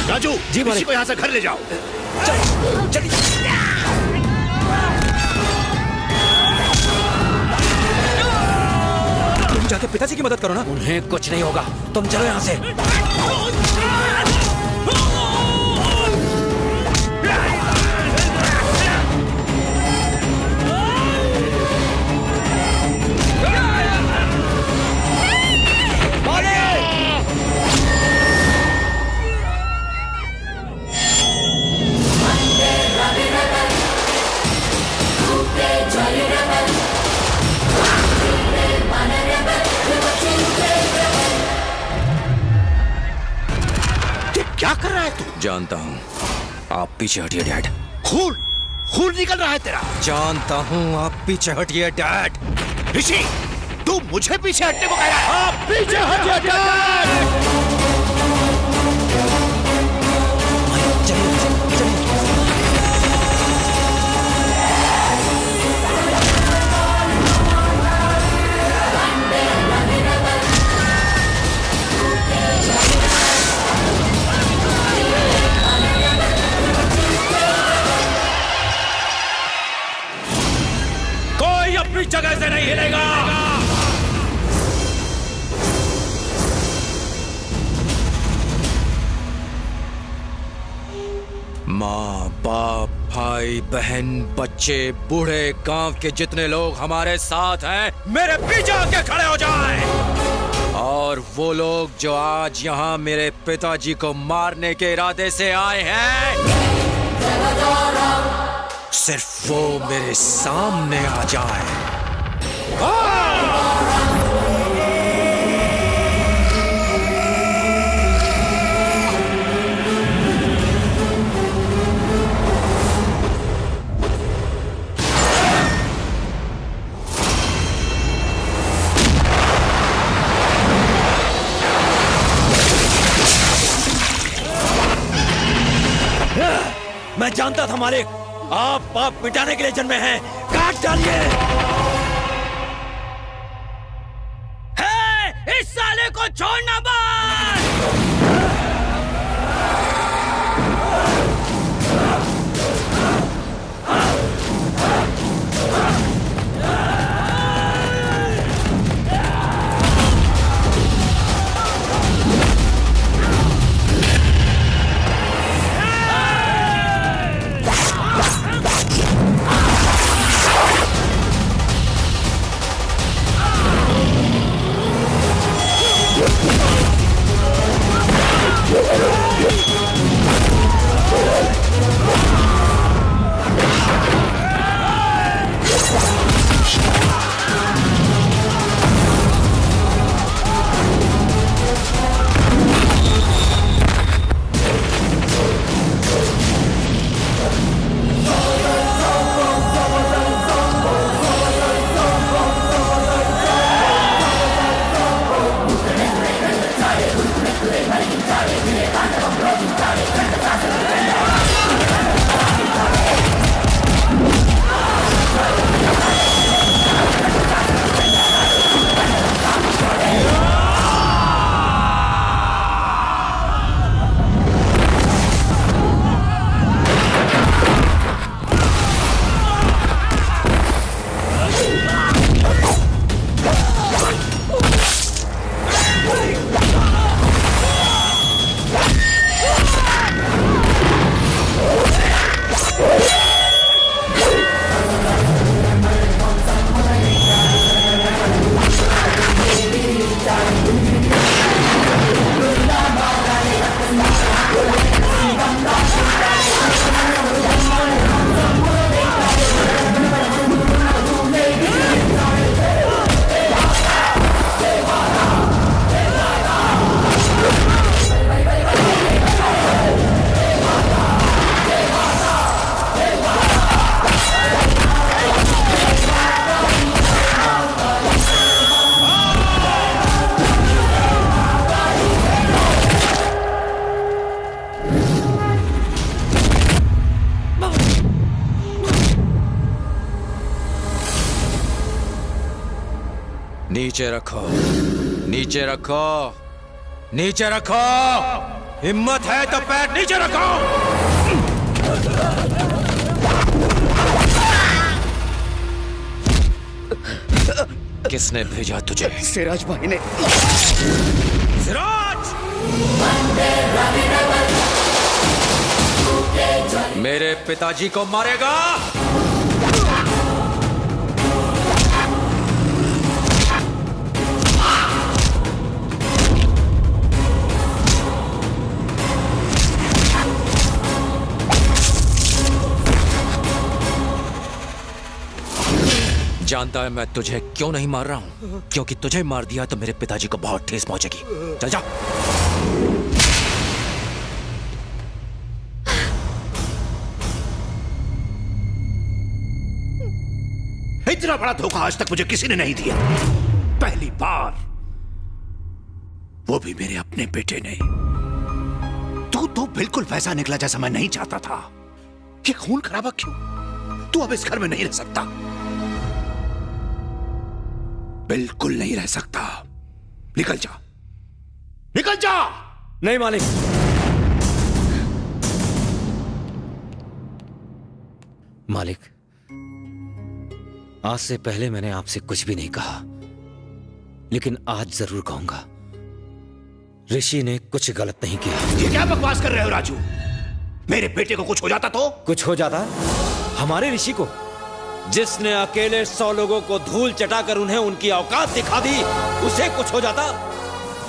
राजू जी, इसी को यहाँ से घर ले जाओ। चलिए। तुम जाके पिताजी की मदद करो ना। उन्हें कुछ नहीं होगा, तुम चलो यहाँ से। क्या कर रहा है तू? जानता हूँ, आप पीछे हटिए डैड। खून खून निकल रहा है तेरा। जानता हूँ, आप पीछे हटिए डैड। ऋषि, तू मुझे पीछे हटने को कह रहा है? आप पीछे हटिए डैड। अपनी जगह से नहीं हिलेगा। माँ बाप भाई बहन बच्चे बूढ़े गांव के जितने लोग हमारे साथ हैं, मेरे पीछे आके खड़े हो जाएं। और वो लोग जो आज यहाँ मेरे पिताजी को मारने के इरादे से आए हैं, सिर्फ वो मेरे सामने आ जाए। मैं जानता था मालिक, आप पाप मिटाने के लिए जन्मे हैं। काट डालिए। इस साले को छोड़ना मत। नीचे रखो, नीचे रखो, नीचे रखो। हिम्मत है तो पैर नीचे रखो। किसने भेजा तुझे? सिराज भाई ने। सिराज! मेरे पिताजी को मारेगा? जानता है मैं तुझे क्यों नहीं मार रहा हूं? क्योंकि तुझे मार दिया तो मेरे पिताजी को बहुत ठेस पहुंचेगी। चल जा। इतना बड़ा धोखा आज तक मुझे किसी ने नहीं दिया। पहली बार, वो भी मेरे अपने बेटे ने। तू तो बिल्कुल वैसा निकला जैसा मैं नहीं चाहता था। ये खून खराबा क्यों? तू अब इस घर में नहीं रह सकता, बिल्कुल नहीं रह सकता। निकल जा, निकल जा। नहीं मालिक, मालिक, आज से पहले मैंने आपसे कुछ भी नहीं कहा, लेकिन आज जरूर कहूंगा, ऋषि ने कुछ गलत नहीं किया। ये क्या बकवास कर रहे हो राजू? मेरे बेटे को कुछ हो जाता तो? कुछ हो जाता? हमारे ऋषि को, जिसने अकेले 100 लोगों को धूल चटाकर उन्हें उनकी औकात दिखा दी, उसे कुछ हो जाता?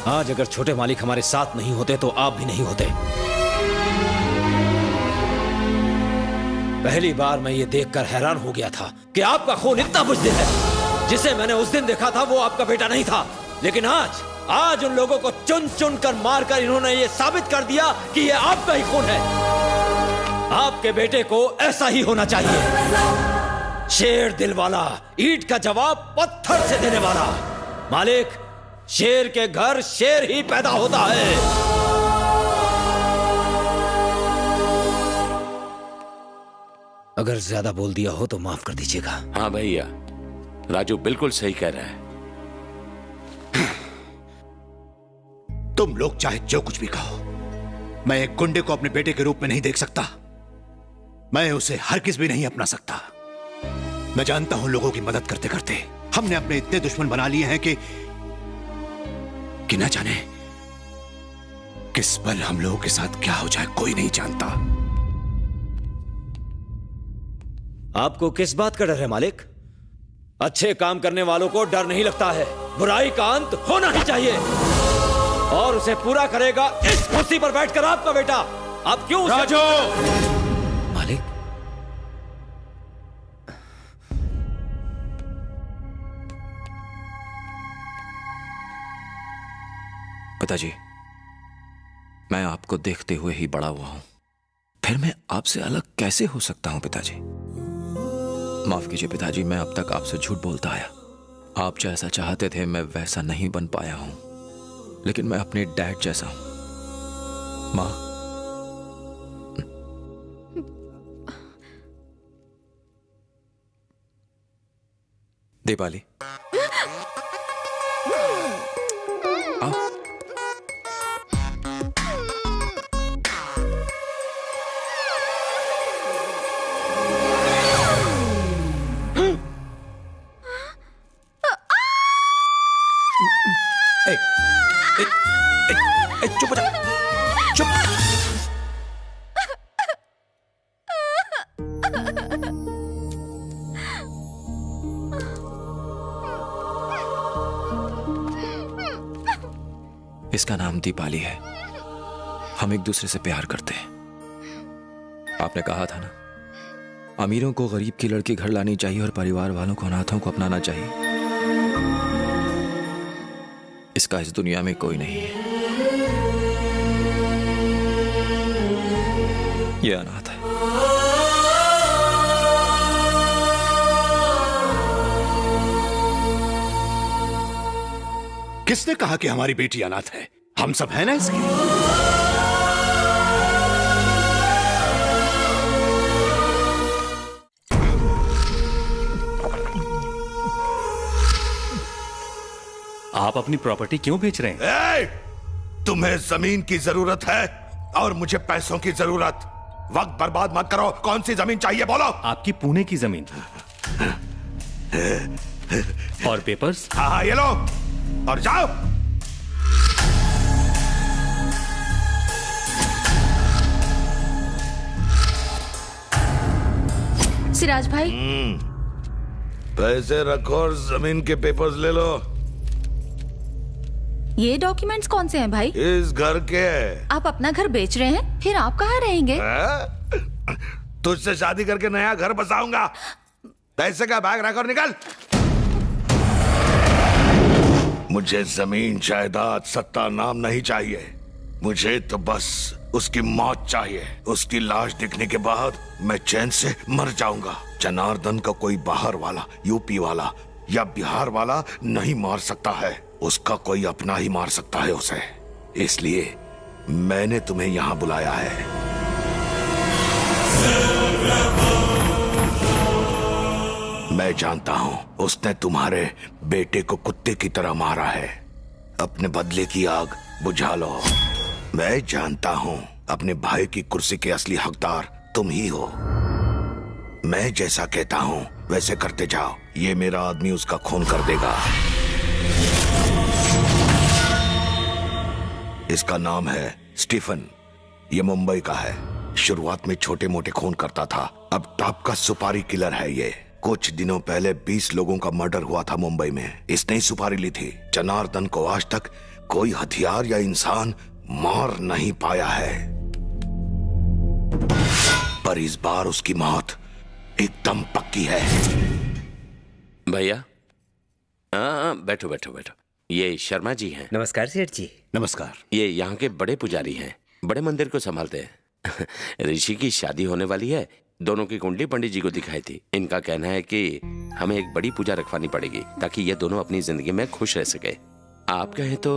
आज अगर छोटे मालिक हमारे साथ नहीं होते तो आप भी नहीं होते। पहली बार मैं ये देखकर हैरान हो गया था कि आपका खून इतना बुझदिल है। जिसे मैंने उस दिन देखा था वो आपका बेटा नहीं था, लेकिन आज उन लोगों को चुन चुन कर मारकर इन्होंने ये साबित कर दिया कि ये आपका ही खून है। आपके बेटे को ऐसा ही होना चाहिए, शेर दिल वाला, ईंट का जवाब पत्थर से देने वाला। मालिक, शेर के घर शेर ही पैदा होता है। अगर ज्यादा बोल दिया हो तो माफ कर दीजिएगा। हाँ भैया, राजू बिल्कुल सही कह रहा है। तुम लोग चाहे जो कुछ भी कहो, मैं एक गुंडे को अपने बेटे के रूप में नहीं देख सकता। मैं उसे हरगिज भी नहीं अपना सकता। मैं जानता हूं लोगों की मदद करते करते हमने अपने इतने दुश्मन बना लिए हैं कि न जाने किस पल हम लोगों के साथ क्या हो जाए कोई नहीं जानता। आपको किस बात का डर है मालिक? अच्छे काम करने वालों को डर नहीं लगता है। बुराई का अंत होना ही चाहिए और उसे पूरा करेगा इस कुर्सी पर बैठकर आपका बेटा। आप क्यों राजू! मालिक, पिताजी, मैं आपको देखते हुए ही बड़ा हुआ हूं, फिर मैं आपसे अलग कैसे हो सकता हूं पिताजी? माफ कीजिए पिताजी, मैं अब तक आपसे झूठ बोलता आया। आप जैसा चाहते थे मैं वैसा नहीं बन पाया हूं, लेकिन मैं अपने डैड जैसा हूं। मां, दीपाली, आओ। चुप हो जा, चुप। इसका नाम दीपाली है। हम एक दूसरे से प्यार करते हैं। आपने कहा था ना, अमीरों को गरीब की लड़की घर लानी चाहिए और परिवार वालों को अनाथों को अपनाना चाहिए। इसका इस दुनिया में कोई नहीं है। ये अनाथ है। किसने कहा कि हमारी बेटी अनाथ है? हम सब हैं ना इसके। आप अपनी प्रॉपर्टी क्यों बेच रहे हैं? तुम्हें जमीन की जरूरत है और मुझे पैसों की जरूरत। वक्त बर्बाद मत करो। कौन सी जमीन चाहिए बोलो? आपकी पुणे की जमीन और पेपर्स। हाँ, ये लो और जाओ। सिराज भाई, पैसे रखो और जमीन के पेपर्स ले लो। ये डॉक्यूमेंट्स कौन से हैं भाई? इस घर के। आप अपना घर बेच रहे हैं, फिर आप कहाँ रहेंगे? तुझसे शादी करके नया घर बसाऊंगा। पैसे का बैग रख और निकल। मुझे जमीन जायदाद सत्ता नाम नहीं चाहिए। मुझे तो बस उसकी मौत चाहिए। उसकी लाश दिखने के बाद मैं चैन से मर जाऊंगा। जनार्दन का कोई बाहर वाला, यूपी वाला या बिहार वाला नहीं मार सकता है। उसका कोई अपना ही मार सकता है उसे। इसलिए मैंने तुम्हें यहां बुलाया है। मैं जानता हूं उसने तुम्हारे बेटे को कुत्ते की तरह मारा है। अपने बदले की आग बुझा लो। मैं जानता हूं अपने भाई की कुर्सी के असली हकदार तुम ही हो। मैं जैसा कहता हूं वैसे करते जाओ। ये मेरा आदमी उसका खून कर देगा। इसका नाम है स्टीफन। ये मुंबई का है। शुरुआत में छोटे मोटे खून करता था, अब टॉप का सुपारी किलर है ये। कुछ दिनों पहले 20 लोगों का मर्डर हुआ था मुंबई में। इसने ही सुपारी ली थी। जनार्दन को आज तक कोई हथियार या इंसान मार नहीं पाया है, पर इस बार उसकी मौत एकदम पक्की है। भैया, बैठो बैठो बैठो। ये शर्मा जी हैं। नमस्कार सेठ जी। नमस्कार। ये यहाँ के बड़े पुजारी हैं, बड़े मंदिर को संभालते हैं। ऋषि की शादी होने वाली है। दोनों की कुंडली पंडित जी को दिखाई थी। इनका कहना है कि हमें एक बड़ी पूजा रखवानी पड़ेगी ताकि ये दोनों अपनी जिंदगी में खुश रह सके। आप कहें तो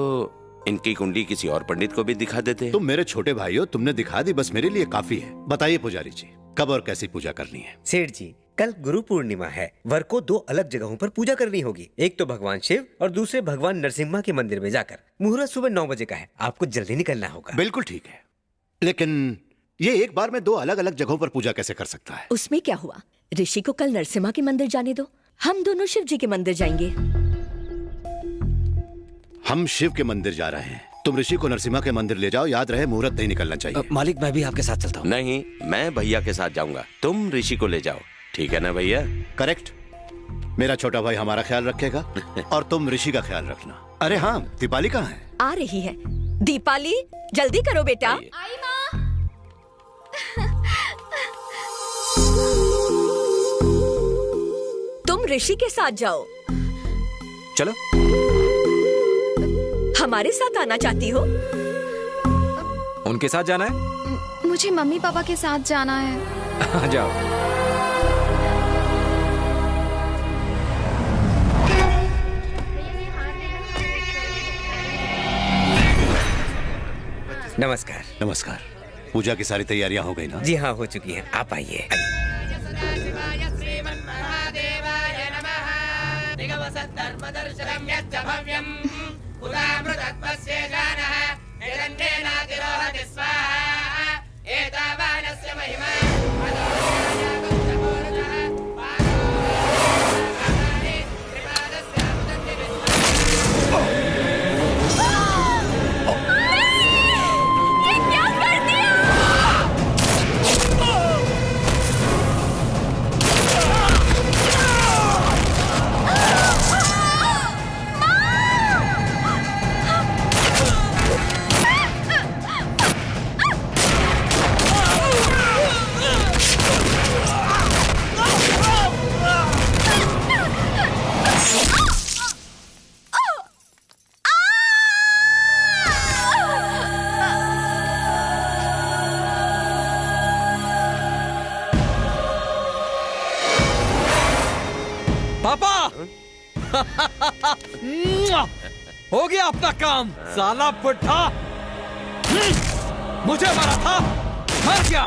इनकी कुंडली किसी और पंडित को भी दिखा देते हैं। तुम मेरे छोटे भाई हो, तुमने दिखा दी, बस मेरे लिए काफी है। बताइए पुजारी जी, कब और कैसी पूजा करनी है? सेठ जी, कल गुरु पूर्णिमा है। वर को 2 अलग जगहों पर पूजा करनी होगी। एक तो भगवान शिव और दूसरे भगवान नरसिम्हा के मंदिर में जाकर। मुहूर्त सुबह 9 बजे का है। आपको जल्दी निकलना होगा। बिल्कुल ठीक है, लेकिन ये एक बार में 2 अलग अलग जगहों पर पूजा कैसे कर सकता है? उसमें क्या हुआ? ऋषि को कल नरसिम्हा के मंदिर जाने दो, हम दोनों शिव जी के मंदिर जाएंगे। हम शिव के मंदिर जा रहे हैं, तुम ऋषि को नरसिम्हा के मंदिर ले जाओ। याद रहे मुहूर्त नहीं निकलना चाहिए। मालिक, मैं भी आपके साथ चलता हूँ। नहीं, मैं भैया के साथ जाऊंगा। तुम ऋषि को ले जाओ, ठीक है ना भैया? करेक्ट। मेरा छोटा भाई हमारा ख्याल रखेगा और तुम ऋषि का ख्याल रखना। अरे हाँ, दीपाली कहाँ है? आ रही है। दीपाली, जल्दी करो बेटा। आई माँ। तुम ऋषि के साथ जाओ। चलो। हमारे साथ आना चाहती हो? उनके साथ जाना है? मुझे मम्मी पापा के साथ जाना है। जाओ। नमस्कार। नमस्कार। पूजा की सारी तैयारियां हो गई ना? जी हाँ, हो चुकी हैं। आप आइए। हो गया अपना काम। साला बुढ़ा मुझे मारा था, मर गया।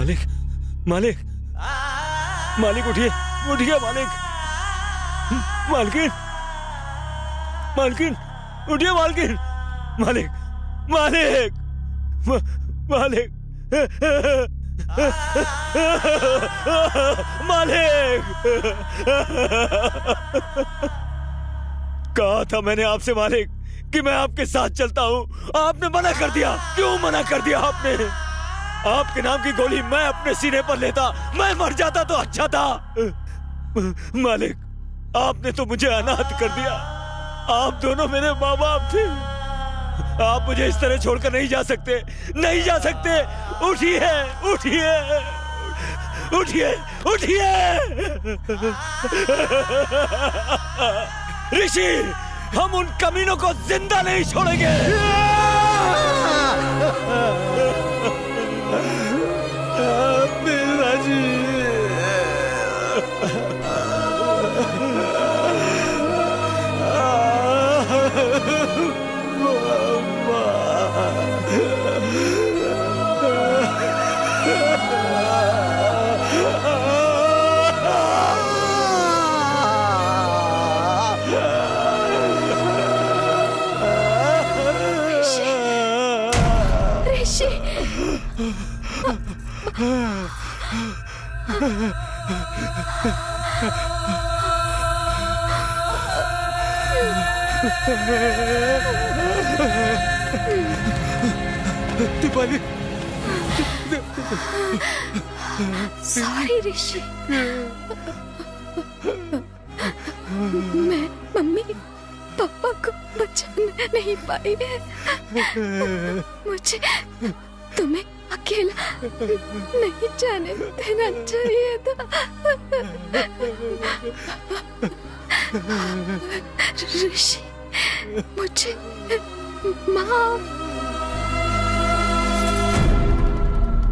मालिक मालिक मालिक उठिए उठिए मालिक। मालकिन मालकिन उठिए मालकिन। मालिक मालिक मालिक मालिक। कहा था मैंने आपसे मालिक कि मैं आपके साथ चलता हूं, आपने मना कर दिया। क्यों मना कर दिया आपने? आपके नाम की गोली मैं अपने सीने पर लेता, मैं मर जाता तो अच्छा था। मालिक आपने तो मुझे अनाथ कर दिया। आप दोनों मेरे माँ बाप थे। आप मुझे इस तरह छोड़कर नहीं जा सकते, नहीं जा सकते। उठिए उठिए उठिए उठिए। ऋषि हम उन कमीनों को जिंदा नहीं छोड़ेंगे। दीपाली सॉरी ऋषि, मैं मम्मी पापा को बचा नहीं पाई। मुझे तुम्हें अकेला नहीं जाने देना चाहिए था। ऋषि मुझे माफ।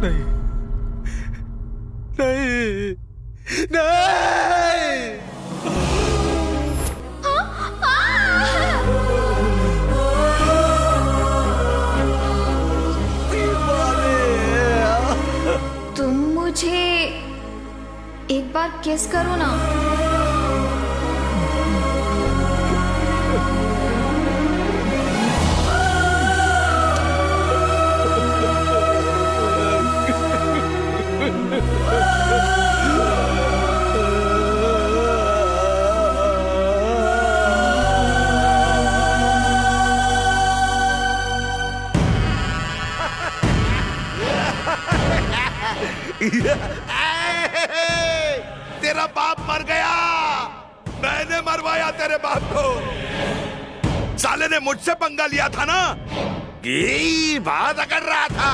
नहीं नहीं नहीं। तुम मुझे एक बार किस करो ना। तेरा बाप मर गया। मैंने मरवाया तेरे बाप को। साले ने मुझसे पंगा लिया था ना, कि बात अकड़ रहा था,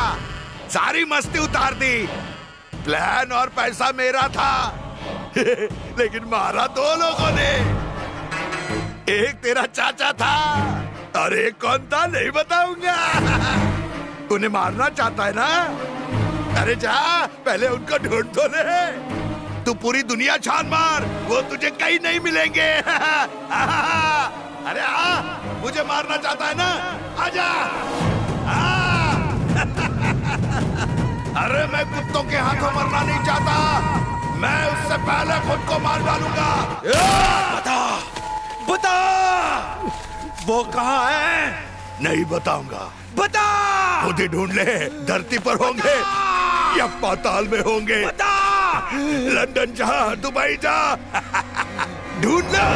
सारी मस्ती उतार दी। प्लान और पैसा मेरा था। लेकिन मारा दो लोगों ने। एक तेरा चाचा था और एक कौन था नहीं बताऊंगा। उन्हें मारना चाहता है ना? अरे जा पहले उनको ढूंढ तो ले। तू पूरी दुनिया छान मार, वो तुझे कहीं नहीं मिलेंगे। अरे मुझे मारना चाहता है ना? आजा। अरे मैं कुत्तों के हाथों मरना नहीं चाहता। मैं उससे पहले खुद को मार डालूंगा। बता बता वो कहाँ है? नहीं बताऊंगा। बता। खुद ही ढूंढ ले। धरती पर होंगे या पाताल में होंगे। बता। लंदन जा, दुबई जा, ढूंढ लो।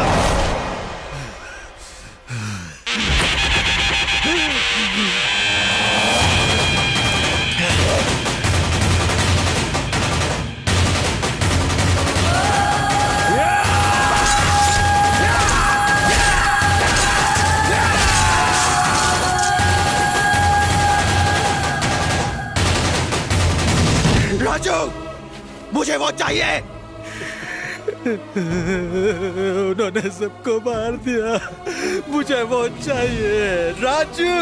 राजू मुझे वो चाहिए। उन्होंने सबको मार दिया, मुझे वो चाहिए राजू।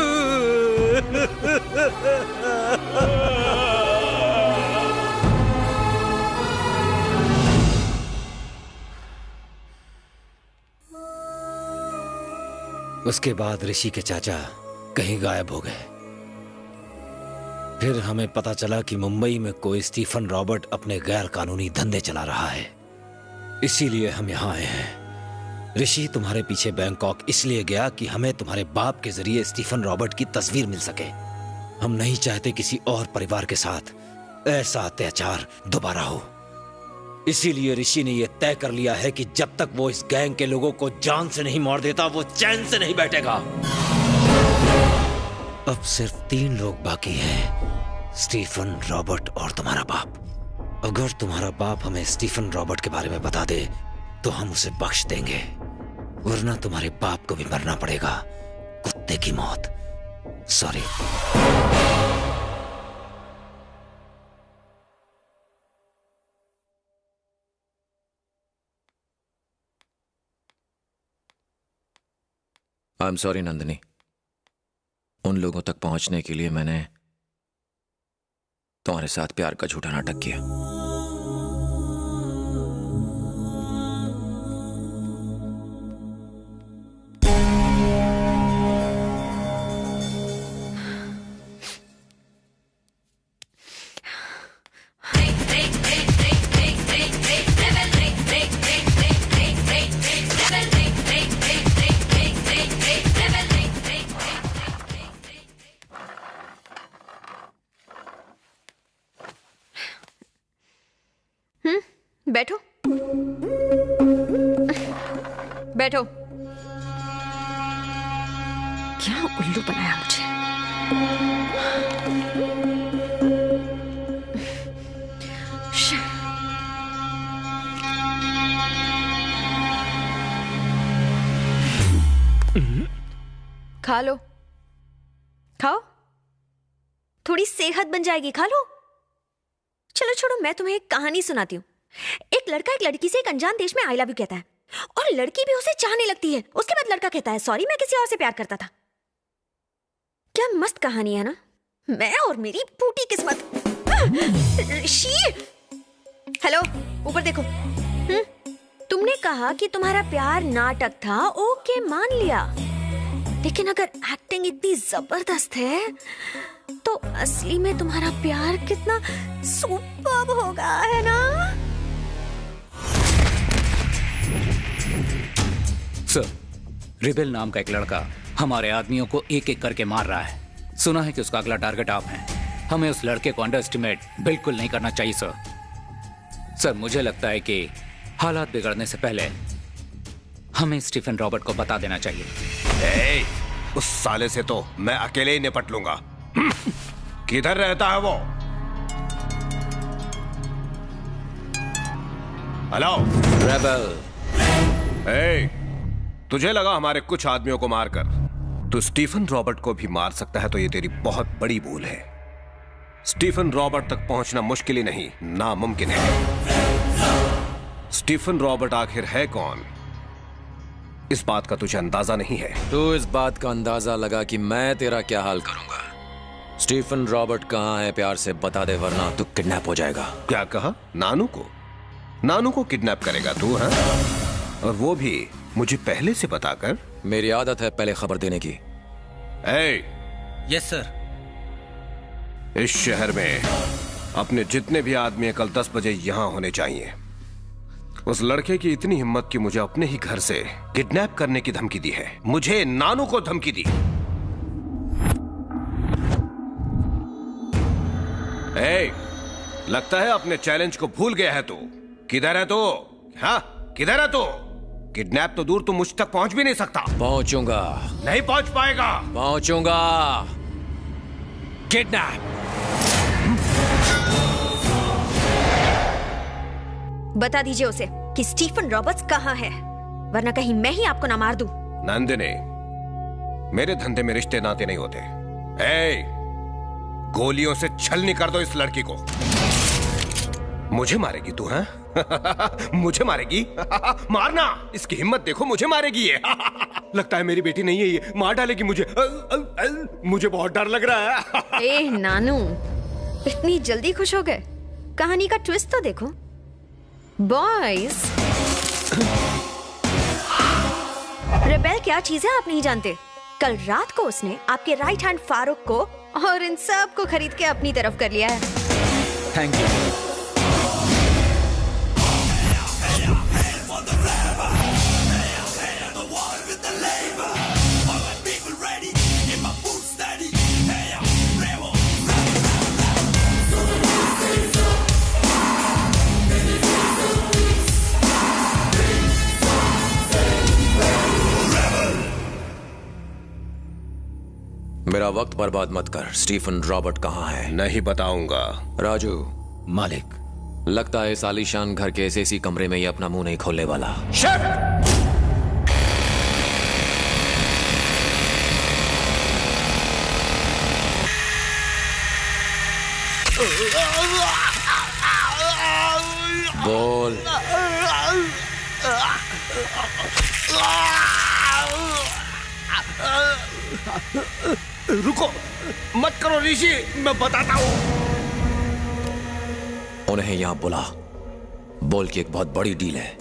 उसके बाद ऋषि के चाचा कहीं गायब हो गए। फिर हमें पता चला कि मुंबई में कोई स्टीफन रॉबर्ट अपने गैर कानूनी धंधे चला रहा है, इसीलिए हम यहाँ आए हैं। ऋषि तुम्हारे पीछे बैंकॉक इसलिए गया कि हमें तुम्हारे बाप के जरिए स्टीफन रॉबर्ट की तस्वीर मिल सके। हम नहीं चाहते किसी और परिवार के साथ ऐसा अत्याचार दोबारा हो, इसीलिए ऋषि ने यह तय कर लिया है कि जब तक वो इस गैंग के लोगों को जान से नहीं मार देता वो चैन से नहीं बैठेगा। अब सिर्फ 3 लोग बाकी हैं, स्टीफन, रॉबर्ट और तुम्हारा बाप। अगर तुम्हारा बाप हमें स्टीफन रॉबर्ट के बारे में बता दे तो हम उसे बख्श देंगे, वरना तुम्हारे बाप को भी मरना पड़ेगा, कुत्ते की मौत। Sorry. I am sorry Nandini, उन लोगों तक पहुंचने के लिए मैंने तुम्हारे साथ प्यार का झूठा नाटक किया। बैठो बैठो। क्या उल्लू बनाया मुझे। खा लो, खाओ, थोड़ी सेहत बन जाएगी, खा लो। चलो छोड़ो, मैं तुम्हें एक कहानी सुनाती हूँ। एक लड़का एक लड़की से एक अनजान देश में आई लव यू कहता है और लड़की भी उसे चाहने लगती है। उसके बाद लड़का कहता है सॉरी, मैं किसी और से प्यार करता था। क्या मस्त कहानी है ना। मैं और मेरी फूटी किस्मत। ऋषि, हेलो, ऊपर देखो। तुमने कहा कि तुम्हारा प्यार नाटक था, ओके मान लिया, लेकिन अगर एक्टिंग इतनी जबरदस्त है तो असली में तुम्हारा प्यार कितना सुपर्ब होगा, है ना? सर, रिबेल नाम का एक लड़का हमारे आदमियों को एक एक करके मार रहा है। सुना है कि उसका अगला टारगेट आप हैं। हमें उस लड़के को अंडर एस्टिमेट बिल्कुल नहीं करना चाहिए सर। सर, मुझे लगता है कि हालात बिगड़ने से पहले हमें स्टीफन रॉबर्ट को बता देना चाहिए। उस साले से तो मैं अकेले ही निपट लूंगा। किधर रहता है वो? Hello rebel. तुझे लगा हमारे कुछ आदमियों को मारकर तो स्टीफन रॉबर्ट को भी मार सकता है, तो ये तेरी बहुत बड़ी भूल है। स्टीफन रॉबर्ट तक पहुंचना मुश्किल ही नहीं, नामुमकिन है। स्टीफन रॉबर्ट आखिर है कौन, इस बात का तुझे अंदाजा नहीं है। तो इस बात का अंदाजा लगा कि मैं तेरा क्या हाल करूंगा। स्टीफन रॉबर्ट कहाँ है, प्यार से बता दे, वरना तू किडनैप हो जाएगा। क्या कहा? नानू को? नानू को किडनैप करेगा तू? हाँ, और वो भी मुझे पहले से बताकर? मेरी आदत है पहले खबर देने की। Yes sir. इस शहर में अपने जितने भी आदमी कल 10 बजे यहां होने चाहिए। उस लड़के की इतनी हिम्मत कि मुझे अपने ही घर से किडनैप करने की धमकी दी है। मुझे नानू को धमकी दी। लगता है अपने चैलेंज को भूल गया है तू। किधर है तू? हाँ, किधर है तू? किडनैप तो दूर, तू मुझ तक पहुंच भी नहीं सकता। पहुंचूंगा। नहीं पहुंच पाएगा। पहुंचूंगा। किडनैप। बता दीजिए उसे कि स्टीफन रॉबर्ट्स कहाँ है, वरना कहीं मैं ही आपको ना मार दूं। नंदिनी, मेरे धंधे में रिश्ते नाते नहीं होते। गोलियों से छलनी कर दो इस लड़की को। मुझे मारेगी तू? हैं? मुझे मारेगी? मारना, इसकी हिम्मत देखो, मुझे मारेगी ये। लगता है मेरी बेटी नहीं है ये, मार डालेगी मुझे। मुझे बहुत डर लग रहा है। नानू, इतनी जल्दी खुश हो गए? कहानी का ट्विस्ट तो देखो। बॉयज, रेबेल क्या चीज है आप नहीं जानते। कल रात को उसने आपके राइट हैंड फारूक को और इन सब को खरीद के अपनी तरफ कर लिया है। Thank you. मेरा वक्त बर्बाद मत कर। स्टीफन रॉबर्ट कहाँ है? नहीं बताऊंगा। राजू, मालिक, लगता है इस आलीशान घर के ऐसे कमरे में ये अपना मुंह नहीं खोलने वाला। बोल। रुको, मत करो ऋषि, मैं बताता हूँ। उन्हें यहां बुला, बोल कि एक बहुत बड़ी डील है।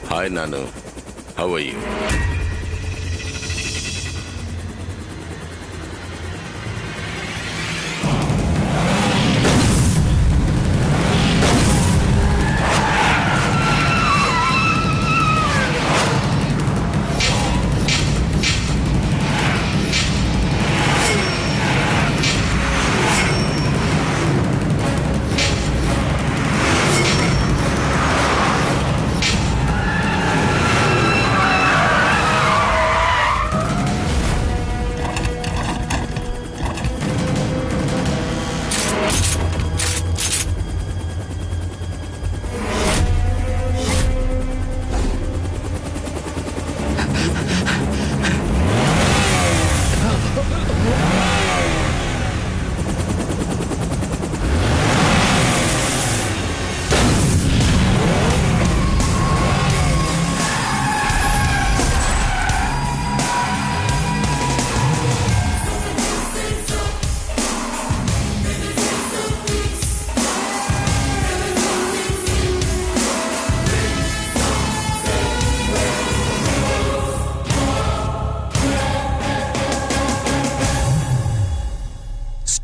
Hi, Nanu. How are you?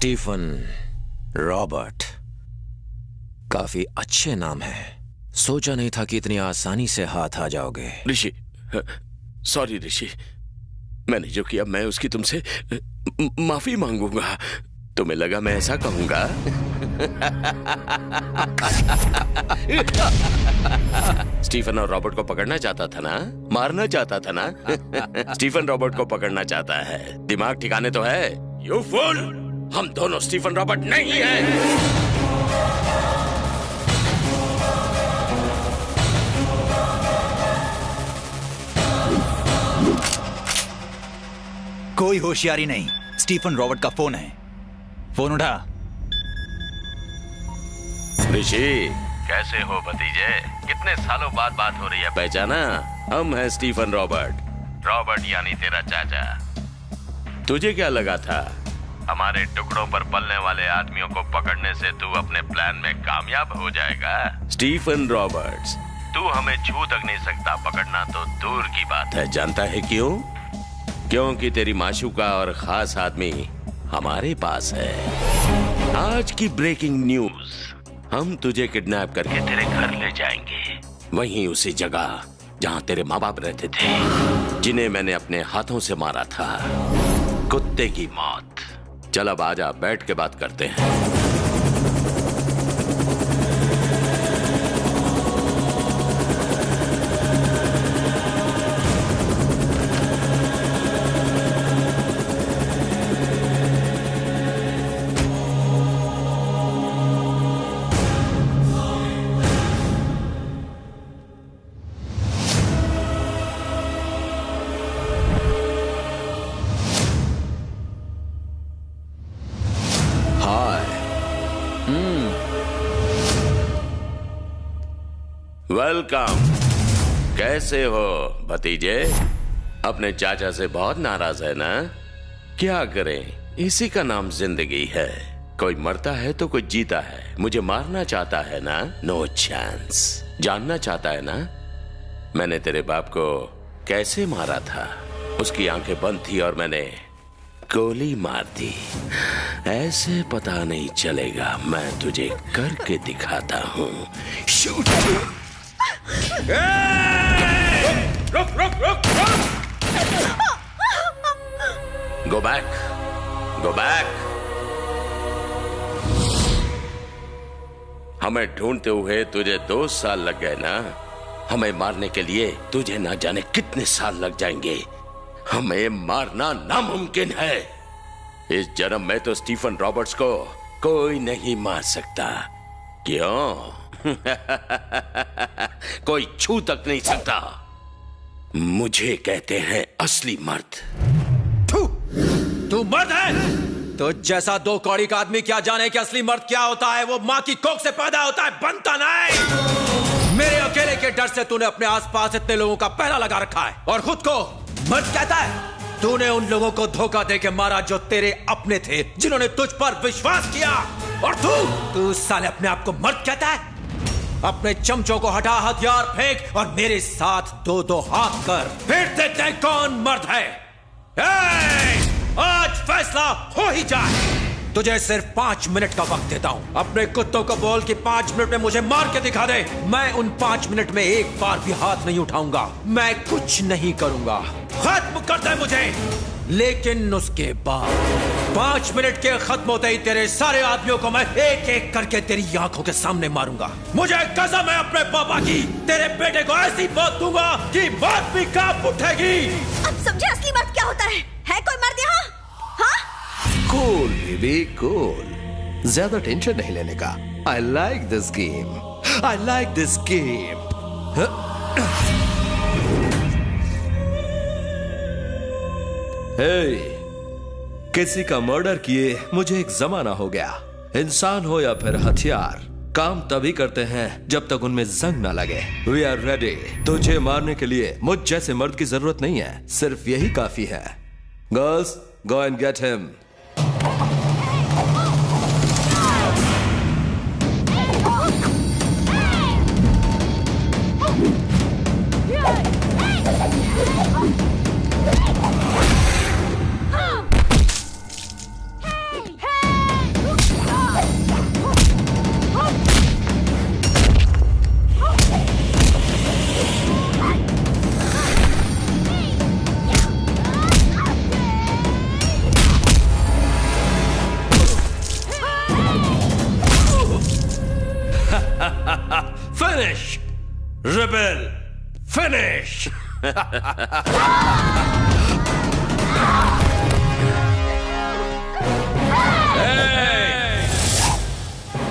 Stephen Robert, काफी अच्छे नाम है। सोचा नहीं था कि इतनी आसानी से हाथ आ जाओगे। ऋषि, सॉरी ऋषि, मैंने जो किया मैं उसकी तुमसे माफी मांगूंगा। तुम्हें लगा मैं ऐसा कहूंगा? स्टीफन और रॉबर्ट को पकड़ना चाहता था ना, मारना चाहता था ना। स्टीफन रॉबर्ट को पकड़ना चाहता है। दिमाग ठिकाने तो है? यू फूल, हम दोनों स्टीफन रॉबर्ट नहीं हैं। कोई होशियारी नहीं, स्टीफन रॉबर्ट का फोन है। फोन उठा। ऋषि, कैसे हो भतीजे? कितने सालों बाद बात हो रही है। पहचाना? हम हैं स्टीफन रॉबर्ट। रॉबर्ट यानी तेरा चाचा। तुझे क्या लगा था हमारे टुकड़ों पर पलने वाले आदमियों को पकड़ने से तू अपने प्लान में कामयाब हो जाएगा? स्टीफन रॉबर्ट्स, तू हमें छू तक नहीं सकता, पकड़ना तो दूर की बात है। जानता है क्यों? क्योंकि तेरी माशूका और खास आदमी हमारे पास है। आज की ब्रेकिंग न्यूज, हम तुझे किडनैप करके तेरे घर ले जाएंगे। वहीं उसी जगह जहां तेरे माँ बाप रहते थे, जिन्हें मैंने अपने हाथों से मारा था। कुत्ते की मौत। चल अब आजा, बैठ के बात करते हैं। वेलकम। कैसे हो भतीजे? अपने चाचा से बहुत नाराज है ना? क्या करें, इसी का नाम जिंदगी है। कोई मरता है तो कोई जीता है। मुझे मारना चाहता है ना? No chance. जानना चाहता है ना मैंने तेरे बाप को कैसे मारा था? उसकी आंखें बंद थी और मैंने गोली मार दी। ऐसे पता नहीं चलेगा, मैं तुझे करके दिखाता हूँ। शूट। रुक रुक रुक रुक। Go back, go back. हमें ढूंढते हुए तुझे 2 साल लग गए ना? हमें मारने के लिए तुझे ना जाने कितने साल लग जाएंगे। हमें मारना नामुमकिन है। इस जन्म में तो स्टीफन रॉबर्ट्स को कोई नहीं मार सकता। क्यों? कोई छू तक नहीं सकता। मुझे कहते हैं असली मर्द। तू मर्द है? तो जैसा 2 कौड़ी का आदमी क्या जाने कि असली मर्द क्या होता है? वो माँ की कोख से पैदा होता है, बनता नहीं। मेरे अकेले के डर से तूने अपने आसपास इतने लोगों का पहरा लगा रखा है और खुद को मर्द कहता है। तूने उन लोगों को धोखा देके मारा जो तेरे अपने थे, जिन्होंने तुझ पर विश्वास किया। और तू साले अपने आप को मर्द कहता है? अपने चमचों को हटा, हथियार फेंक और मेरे साथ 2-2 हाथ कर, फिर देखते हैं कौन मर्द है। आज फैसला हो ही जाए। तुझे सिर्फ 5 मिनट का वक्त देता हूं। अपने कुत्तों को बोल कि 5 मिनट में मुझे मार के दिखा दे। मैं उन 5 मिनट में एक बार भी हाथ नहीं उठाऊंगा। मैं कुछ नहीं करूंगा। खत्म कर दे मुझे। लेकिन उसके बाद 5 मिनट के खत्म होते ही तेरे सारे आदमियों को मैं एक एक करके तेरी आंखों के सामने मारूंगा। मुझे कसम है अपने पापा की, तेरे बेटे को ऐसी मौत दूंगा कि मौत भी कांप उठेगी। अब समझे असली मर्द क्या होता है कोई मर्द यहाँ? हाँ? कूल बेबी कूल, ज्यादा टेंशन नहीं लेने का। I like this game, I like this game. Hey, किसी का मर्डर किए मुझे एक जमाना हो गया। इंसान हो या फिर हथियार, काम तभी करते हैं जब तक उनमें जंग ना लगे। We are ready. तुझे मारने के लिए मुझ जैसे मर्द की जरूरत नहीं है, सिर्फ यही काफी है। Girls, go and get him. Finish! Rebel! Finish!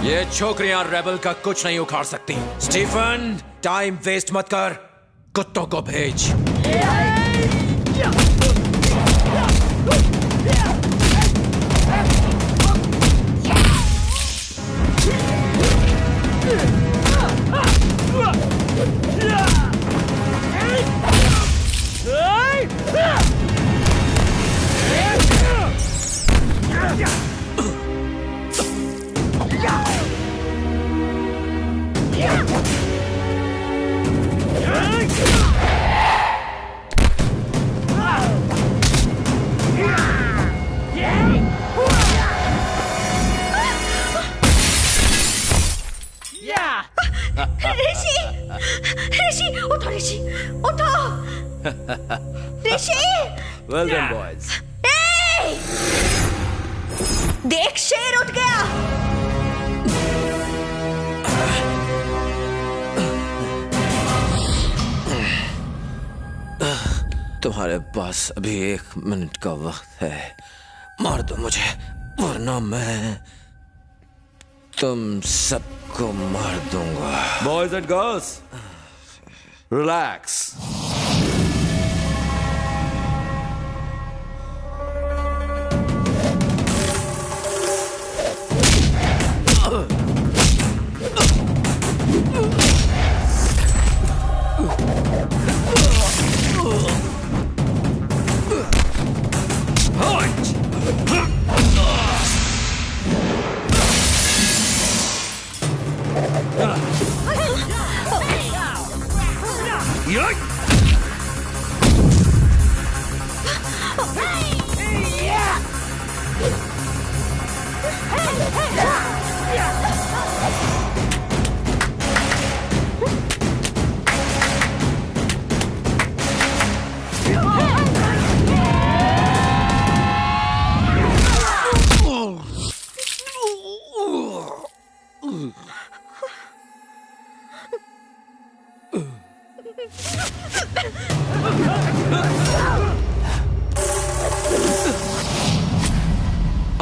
ये छोकरियां रेबल का कुछ नहीं उखाड़ सकती। स्टीफन, टाइम वेस्ट मत कर, कुत्तों को भेज। ऋषि, ऋषि, उठो ऋषि, उठो ऋषि। Well done, boys. Hey! देख, शेर उठ गया। तुम्हारे पास अभी 1 मिनट का वक्त है, मार दो मुझे, वरना मैं तुम सबको मार दूंगा। Boys and girls, relax.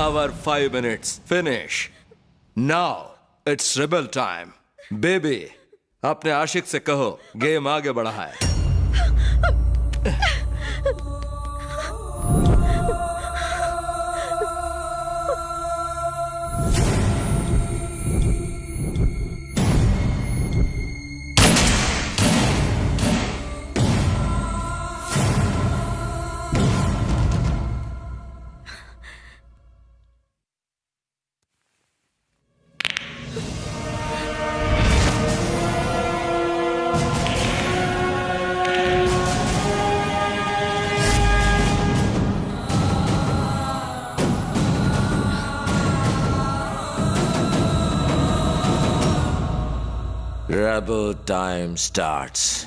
Our 5 minutes finish. Now it's rebel time. Baby, अपने आशिक से कहो गेम आगे बढ़ा है। Rebel time starts.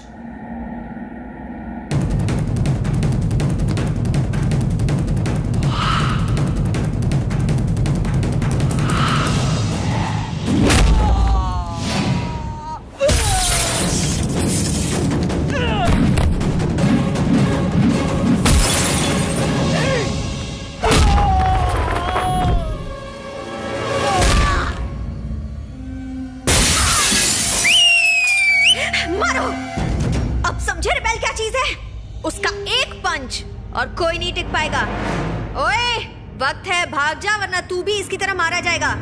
और कोई नहीं टिक पाएगा। ओए, वक्त है, भाग जा वरना तू भी इसकी तरह मारा जाएगा।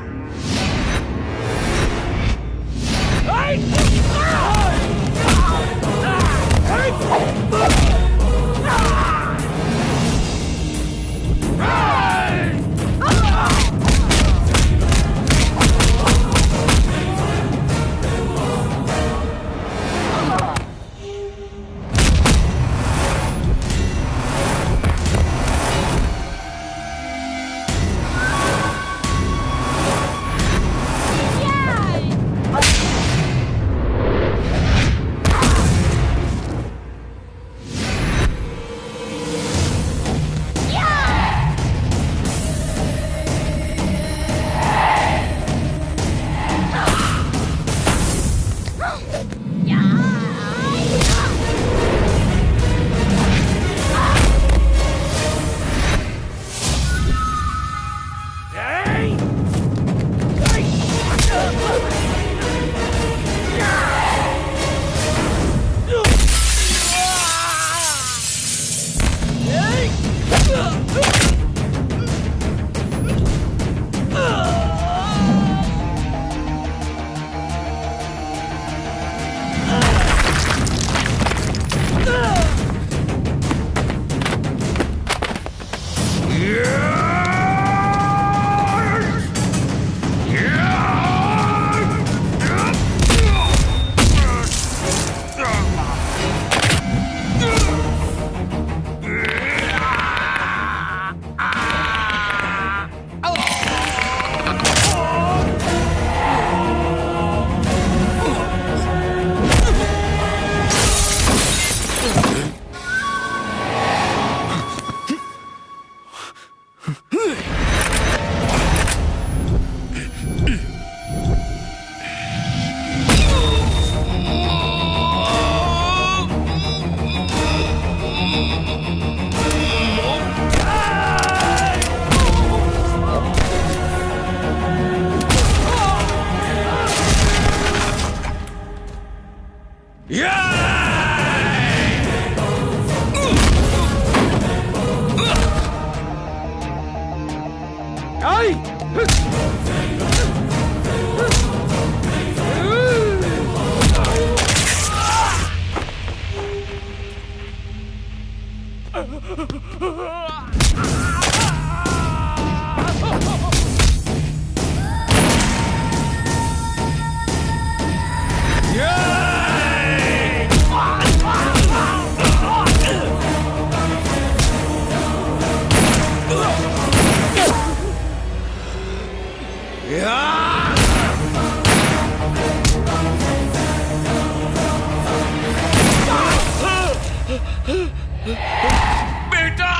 बेटा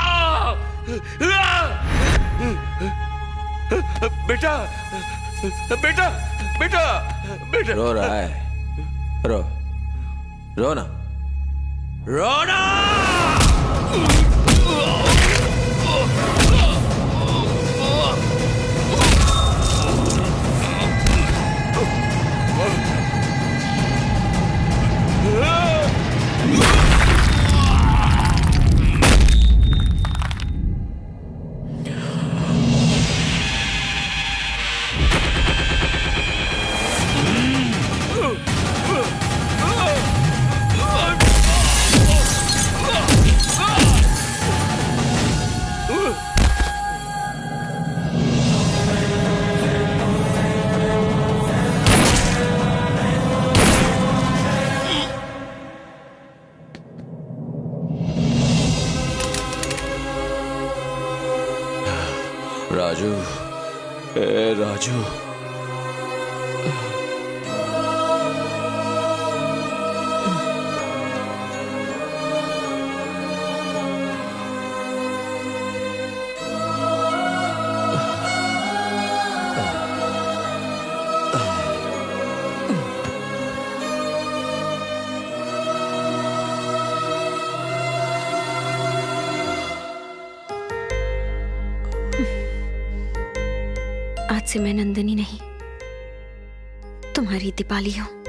बेटा बेटा बेटा बेटा रो रहा है, रो ना, रो ना। राजू, ए राजू, आज से मैं नंदनी नहीं, तुम्हारी दीपाली हूं।